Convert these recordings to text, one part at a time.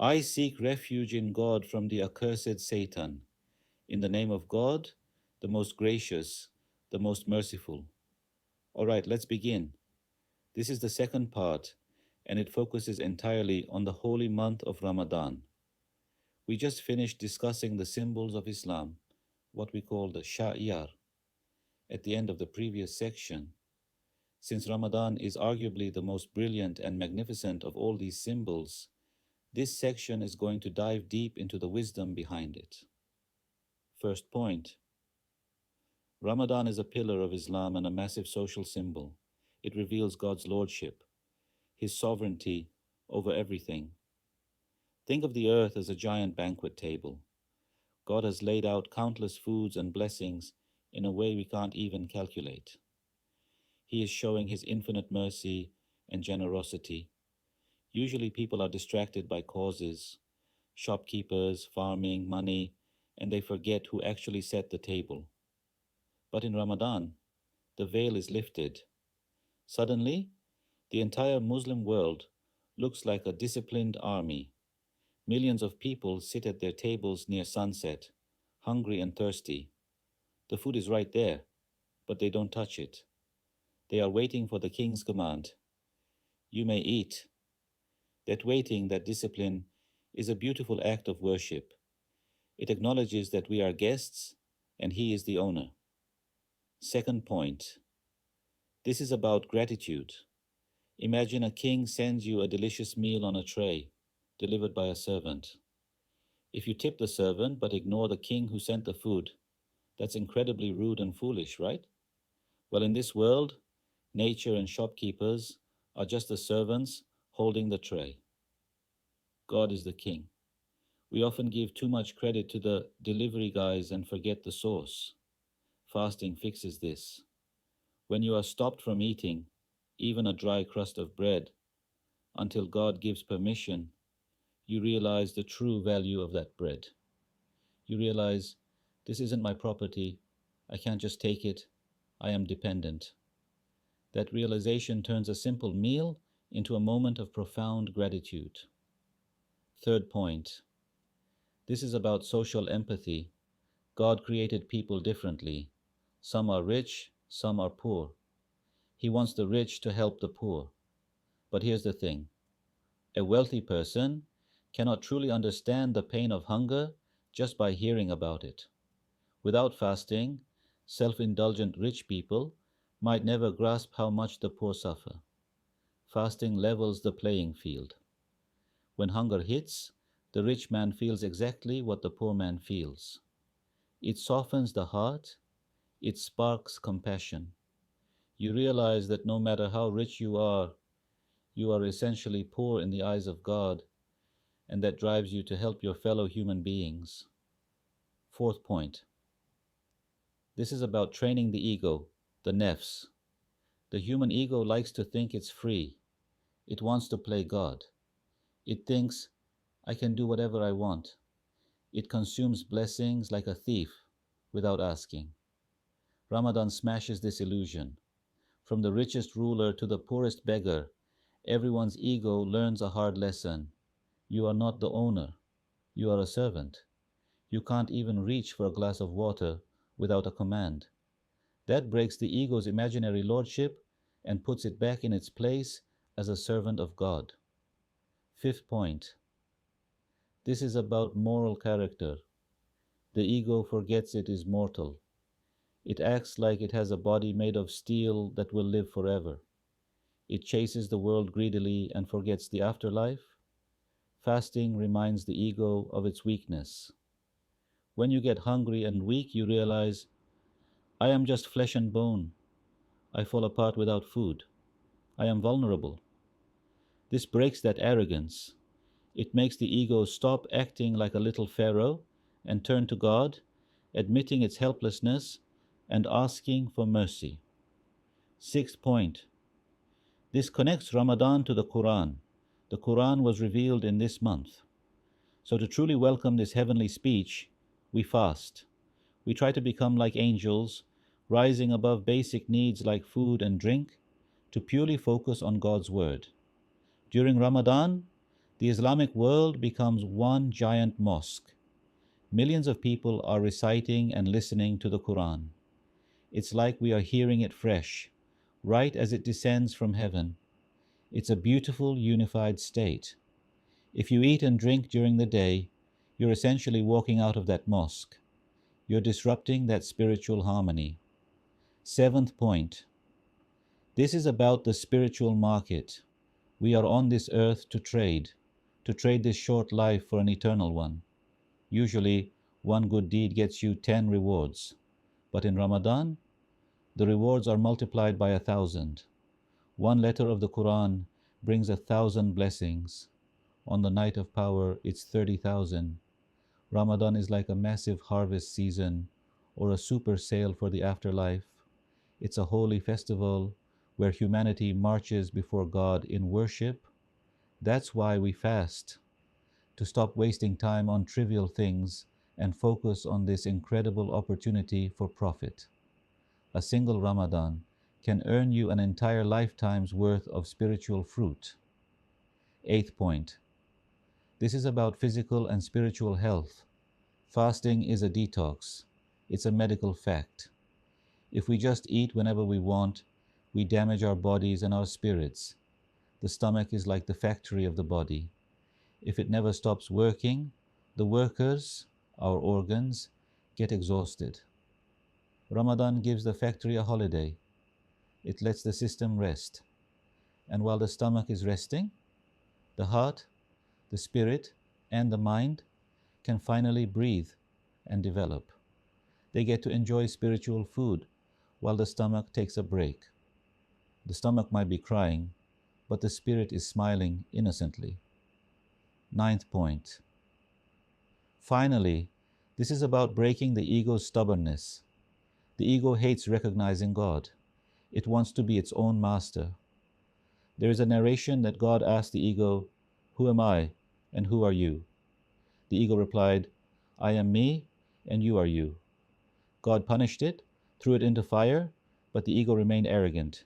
I seek refuge in God from the accursed Satan. In the name of God, the most gracious, the most merciful. All right, let's begin. This is the second part, and it focuses entirely on the holy month of Ramadan. We just finished discussing the symbols of Islam, what we call the sha'iyar, at the end of the previous section. Since Ramadan is arguably the most brilliant and magnificent of all these symbols, this section is going to dive deep into the wisdom behind it. First point. Ramadan is a pillar of Islam and a massive social symbol. It reveals God's lordship, His sovereignty over everything. Think of the earth as a giant banquet table. God has laid out countless foods and blessings in a way we can't even calculate. He is showing His infinite mercy and generosity. Usually people are distracted by causes, shopkeepers, farming, money, and they forget who actually set the table. But in Ramadan, the veil is lifted. Suddenly, the entire Muslim world looks like a disciplined army. Millions of people sit at their tables near sunset, hungry and thirsty. The food is right there, but they don't touch it. They are waiting for the king's command. You may eat. That waiting, that discipline, is a beautiful act of worship. It acknowledges that we are guests and He is the owner. Second point. This is about gratitude. Imagine a king sends you a delicious meal on a tray, delivered by a servant. If you tip the servant but ignore the king who sent the food, that's incredibly rude and foolish, right? Well, in this world, nature and shopkeepers are just the servants holding the tray. God is the king. We often give too much credit to the delivery guys and forget the source. Fasting fixes this. When you are stopped from eating, even a dry crust of bread, until God gives permission, you realize the true value of that bread. You realize, this isn't my property. I can't just take it. I am dependent. That realization turns a simple meal into a moment of profound gratitude. Third point. This is about social empathy. God created people differently. Some are rich, some are poor. He wants the rich to help the poor. But here's the thing. A wealthy person cannot truly understand the pain of hunger just by hearing about it. Without fasting, self-indulgent rich people might never grasp how much the poor suffer. Fasting levels the playing field. When hunger hits, the rich man feels exactly what the poor man feels. It softens the heart, it sparks compassion. You realize that no matter how rich you are essentially poor in the eyes of God, and that drives you to help your fellow human beings. Fourth point. This is about training the ego, the nefs. The human ego likes to think it's free. It wants to play God. It thinks, I can do whatever I want. It consumes blessings like a thief without asking. Ramadan smashes this illusion. From the richest ruler to the poorest beggar, everyone's ego learns a hard lesson. You are not the owner. You are a servant. You can't even reach for a glass of water without a command. That breaks the ego's imaginary lordship and puts it back in its place as a servant of God. Fifth point. This is about moral character. The ego forgets it is mortal. It acts like it has a body made of steel that will live forever. It chases the world greedily and forgets the afterlife. Fasting reminds the ego of its weakness. When you get hungry and weak, you realize, I am just flesh and bone. I fall apart without food. I am vulnerable. This breaks that arrogance. It makes the ego stop acting like a little pharaoh and turn to God, admitting its helplessness and asking for mercy. Sixth point. This connects Ramadan to the Quran. The Quran was revealed in this month. So to truly welcome this heavenly speech, we fast. We try to become like angels, rising above basic needs like food and drink, to purely focus on God's word. During Ramadan, The Islamic world becomes one giant mosque. Millions of people are reciting and listening to the Quran. It's like we are hearing it fresh, right as it descends from heaven. It's a beautiful, unified state. If you eat and drink during the day, you're essentially walking out of that mosque. You're disrupting that spiritual harmony. 7th point. This is about the spiritual market. We are on this earth to trade this short life for an eternal one. Usually, one good deed gets you 10 rewards. But in Ramadan, the rewards are multiplied by 1,000. One letter of the Quran brings 1,000 blessings. On the night of power, it's 30,000. Ramadan is like a massive harvest season or a super sale for the afterlife. It's a holy festival where humanity marches before God in worship. That's why we fast, to stop wasting time on trivial things and focus on this incredible opportunity for profit. A single Ramadan can earn you an entire lifetime's worth of spiritual fruit. 8th point. This is about physical and spiritual health. Fasting is a detox. It's a medical fact. If we just eat whenever we want, we damage our bodies and our spirits. The stomach is like the factory of the body. If it never stops working, the workers, our organs, get exhausted. Ramadan gives the factory a holiday. It lets the system rest. And while the stomach is resting, the heart, the spirit, and the mind can finally breathe and develop. They get to enjoy spiritual food while the stomach takes a break. The stomach might be crying, but the spirit is smiling innocently. 9th point. Finally, this is about breaking the ego's stubbornness. The ego hates recognizing God. It wants to be its own master. There is a narration that God asked the ego, "Who am I and who are you?" The ego replied, "I am me and you are you." God punished it, threw it into fire, but the ego remained arrogant.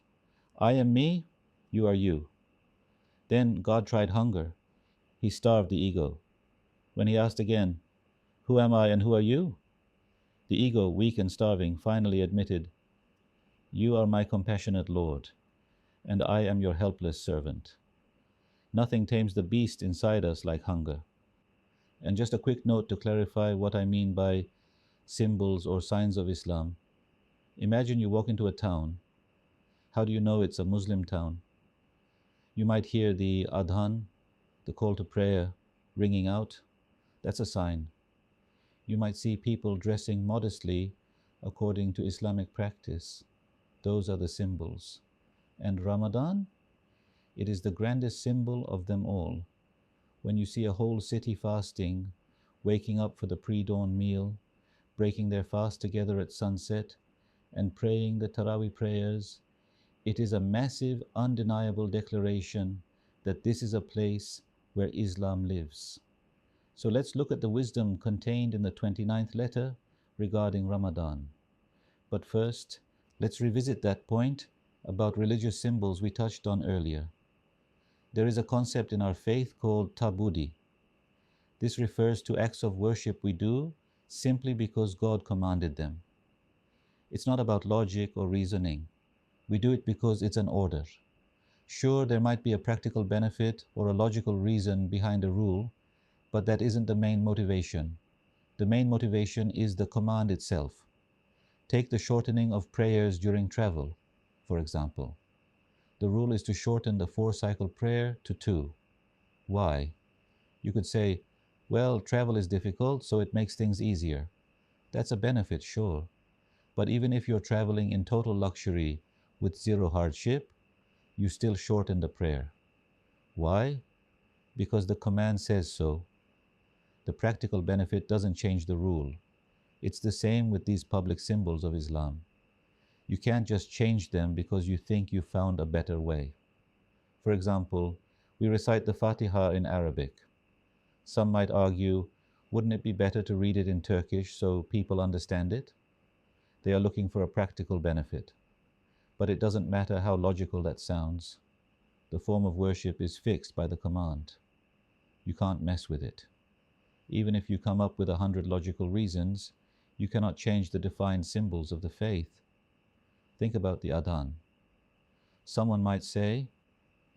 "I am me, you are you." Then God tried hunger. He starved the ego. When he asked again, "Who am I and who are you?" the ego, weak and starving, finally admitted, "You are my compassionate Lord, and I am your helpless servant." Nothing tames the beast inside us like hunger. And just a quick note to clarify what I mean by symbols or signs of Islam. Imagine you walk into a town. How do you know it's a Muslim town? You might hear the adhan, the call to prayer, ringing out. That's a sign. You might see people dressing modestly according to Islamic practice. Those are the symbols. And Ramadan? It is the grandest symbol of them all. When you see a whole city fasting, waking up for the pre-dawn meal, breaking their fast together at sunset, and praying the Taraweeh prayers, it is a massive, undeniable declaration that this is a place where Islam lives. So let's look at the wisdom contained in the 29th letter regarding Ramadan. But first, let's revisit that point about religious symbols we touched on earlier. There is a concept in our faith called tabudi. This refers to acts of worship we do simply because God commanded them. It's not about logic or reasoning. We do it because it's an order. Sure, there might be a practical benefit or a logical reason behind a rule, but that isn't the main motivation. The main motivation is the command itself. Take the shortening of prayers during travel, for example. The rule is to shorten the 4-cycle prayer to 2. Why? You could say, well, travel is difficult, so it makes things easier. That's a benefit, sure. But even if you're traveling in total luxury with zero hardship, you still shorten the prayer. Why? Because the command says so. The practical benefit doesn't change the rule. It's the same with these public symbols of Islam. You can't just change them because you think you found a better way. For example, we recite the Fatiha in Arabic. Some might argue, wouldn't it be better to read it in Turkish so people understand it? They are looking for a practical benefit. But it doesn't matter how logical that sounds. The form of worship is fixed by the command. You can't mess with it. Even if you come up with 100 logical reasons, you cannot change the defined symbols of the faith. Think about the adhan. Someone might say,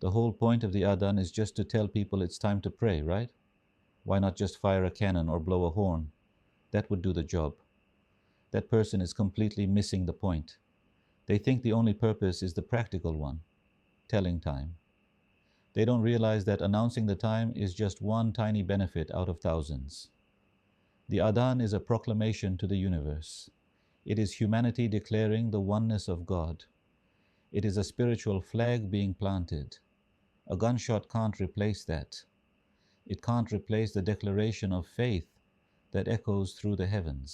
the whole point of the adhan is just to tell people it's time to pray, right? Why not just fire a cannon or blow a horn? That would do the job. That person is completely missing the point. They think the only purpose is the practical one, telling time. They don't realize that announcing the time is just one tiny benefit out of thousands. The adhan is a proclamation to the universe. It is humanity declaring the oneness of God. It is a spiritual flag being planted. A gunshot can't replace that. It can't replace the declaration of faith that echoes through the heavens.